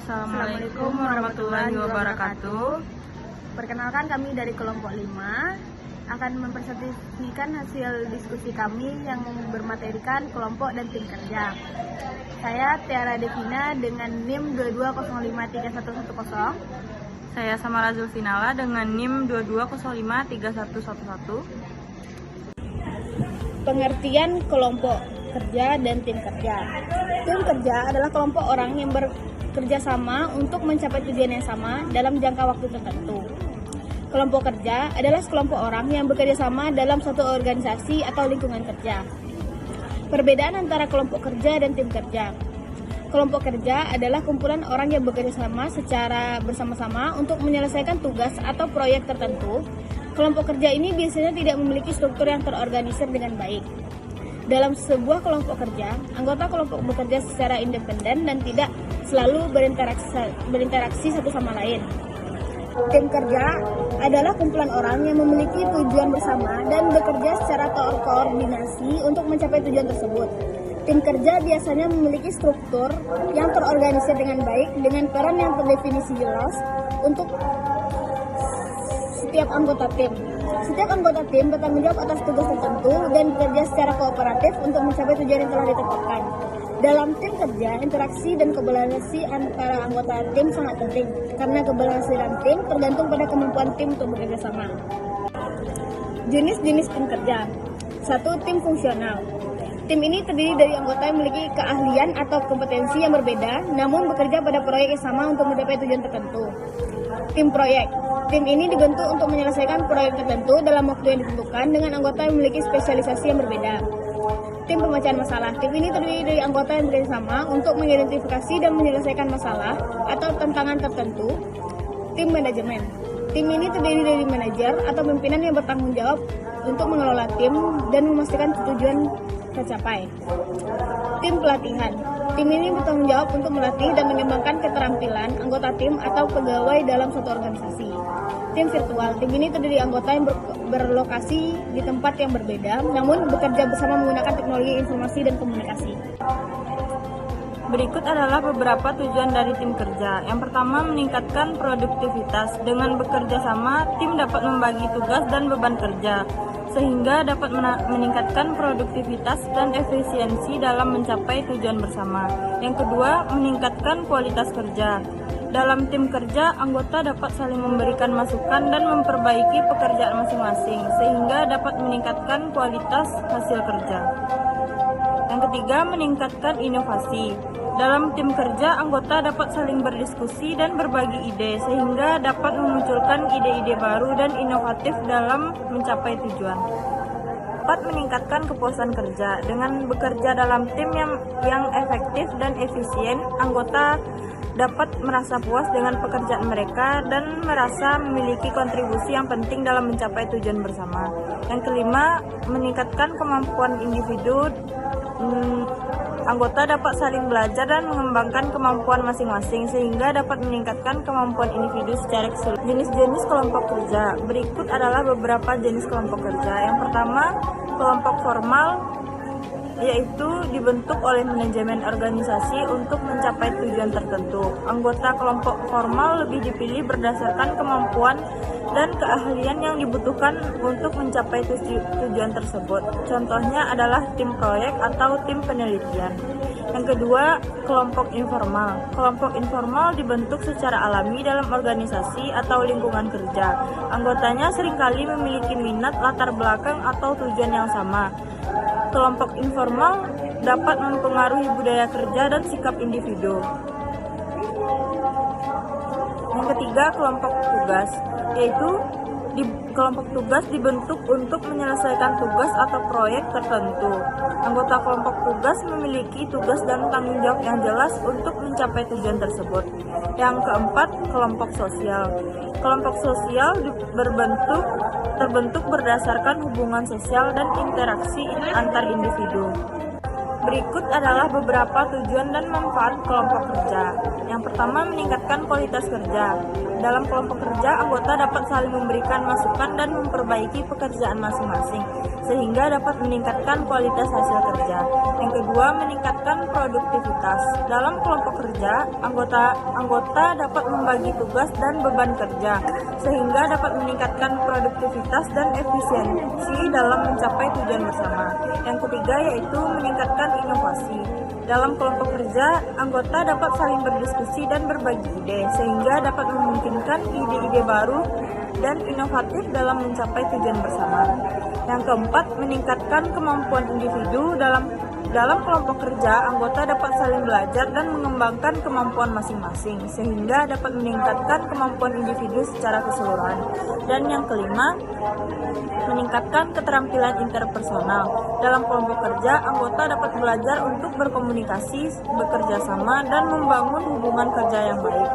Assalamualaikum warahmatullahi wabarakatuh. Perkenalkan, kami dari kelompok 5 akan mempresentasikan hasil diskusi kami yang bermaterikan kelompok dan tim kerja. Saya Tiara Devina dengan NIM 22053110. Saya Samara Zulfinala dengan NIM 22053111. Pengertian kelompok kerja dan tim kerja. Tim kerja adalah kelompok orang yang bekerja sama untuk mencapai tujuan yang sama dalam jangka waktu tertentu. Kelompok kerja adalah sekelompok orang yang bekerja sama dalam suatu organisasi atau lingkungan kerja. Perbedaan antara kelompok kerja dan tim kerja. Kelompok kerja adalah kumpulan orang yang bekerja sama secara bersama-sama untuk menyelesaikan tugas atau proyek tertentu. Kelompok kerja ini biasanya tidak memiliki struktur yang terorganisir dengan baik. Dalam sebuah kelompok kerja, anggota kelompok bekerja secara independen dan tidak selalu berinteraksi satu sama lain. Tim kerja adalah kumpulan orang yang memiliki tujuan bersama dan bekerja secara terkoordinasi untuk mencapai tujuan tersebut. Tim kerja biasanya memiliki struktur yang terorganisir dengan baik dengan peran yang terdefinisi jelas untuk setiap anggota tim. Setiap anggota tim bertanggung jawab atas tugas tertentu dan bekerja secara kooperatif untuk mencapai tujuan yang telah ditetapkan. Dalam tim kerja, interaksi dan kolaborasi antara anggota tim sangat penting karena keberhasilan tim tergantung pada kemampuan tim untuk bekerja sama. Jenis-jenis tim kerja. 1. Tim fungsional. Tim ini terdiri dari anggota yang memiliki keahlian atau kompetensi yang berbeda, namun bekerja pada proyek yang sama untuk mencapai tujuan tertentu. Tim proyek. Tim ini dibentuk untuk menyelesaikan proyek tertentu dalam waktu yang ditentukan dengan anggota yang memiliki spesialisasi yang berbeda. Tim pemecahan masalah. Tim ini terdiri dari anggota yang bekerja sama untuk mengidentifikasi dan menyelesaikan masalah atau tantangan tertentu. Tim manajemen. Tim ini terdiri dari manajer atau pimpinan yang bertanggung jawab untuk mengelola tim dan memastikan tujuan tercapai. Tim pelatihan. Tim ini bertanggung jawab untuk melatih dan mengembangkan keterampilan anggota tim atau pegawai dalam suatu organisasi. Tim virtual. Tim ini terdiri anggota yang berlokasi di tempat yang berbeda, namun bekerja bersama menggunakan teknologi informasi dan komunikasi. Berikut adalah beberapa tujuan dari tim kerja. Yang pertama, meningkatkan produktivitas. Dengan bekerja sama, tim dapat membagi tugas dan beban kerja, sehingga dapat meningkatkan produktivitas dan efisiensi dalam mencapai tujuan bersama. Yang kedua, meningkatkan kualitas kerja. Dalam tim kerja, anggota dapat saling memberikan masukan dan memperbaiki pekerjaan masing-masing, sehingga dapat meningkatkan kualitas hasil kerja. Yang ketiga, meningkatkan inovasi. Dalam tim kerja, anggota dapat saling berdiskusi dan berbagi ide, sehingga dapat memunculkan ide-ide baru dan inovatif dalam mencapai tujuan. 4. Meningkatkan kepuasan kerja. Dengan bekerja dalam tim yang efektif dan efisien, anggota dapat merasa puas dengan pekerjaan mereka dan merasa memiliki kontribusi yang penting dalam mencapai tujuan bersama. Yang kelima, meningkatkan kemampuan individu. Anggota dapat saling belajar dan mengembangkan kemampuan masing-masing sehingga dapat meningkatkan kemampuan individu secara keseluruhan. Jenis-jenis kelompok kerja. Berikut adalah beberapa jenis kelompok kerja. Yang pertama, kelompok formal, yaitu dibentuk oleh manajemen organisasi untuk mencapai tujuan tertentu. Anggota kelompok formal lebih dipilih berdasarkan kemampuan dan keahlian yang dibutuhkan untuk mencapai tujuan tersebut. Contohnya adalah tim proyek atau tim penelitian. Yang kedua, kelompok informal. Kelompok informal dibentuk secara alami dalam organisasi atau lingkungan kerja. Anggotanya seringkali memiliki minat, latar belakang, atau tujuan yang sama. Kelompok informal dapat mempengaruhi budaya kerja dan sikap individu. Yang ketiga, kelompok tugas, yaitu kelompok tugas dibentuk untuk menyelesaikan tugas atau proyek tertentu. Anggota kelompok tugas memiliki tugas dan tanggung jawab yang jelas untuk mencapai tujuan tersebut. Yang keempat, kelompok sosial. Kelompok sosial terbentuk berdasarkan hubungan sosial dan interaksi antar individu. Berikut adalah beberapa tujuan dan manfaat kelompok kerja. Yang pertama, meningkatkan kualitas kerja. Dalam kelompok kerja, anggota dapat saling memberikan masukan dan memperbaiki pekerjaan masing-masing, sehingga dapat meningkatkan kualitas hasil kerja. Yang kedua, meningkatkan produktivitas. Dalam kelompok kerja, anggota dapat membagi tugas dan beban kerja, sehingga dapat meningkatkan produktivitas dan efisiensi dalam mencapai tujuan bersama. Yang ketiga, yaitu meningkatkan inovasi. Dalam kelompok kerja, anggota dapat saling berdiskusi dan berbagi ide, sehingga dapat memungkinkan ide-ide baru dan inovatif dalam mencapai tujuan bersama. Yang keempat, meningkatkan kemampuan individu. Dalam kelompok kerja, anggota dapat saling belajar dan mengembangkan kemampuan masing-masing, sehingga dapat meningkatkan kemampuan individu secara keseluruhan. Dan yang kelima, meningkatkan keterampilan interpersonal. Dalam kelompok kerja, anggota dapat belajar untuk berkomunikasi, bekerja sama, dan membangun hubungan kerja yang baik.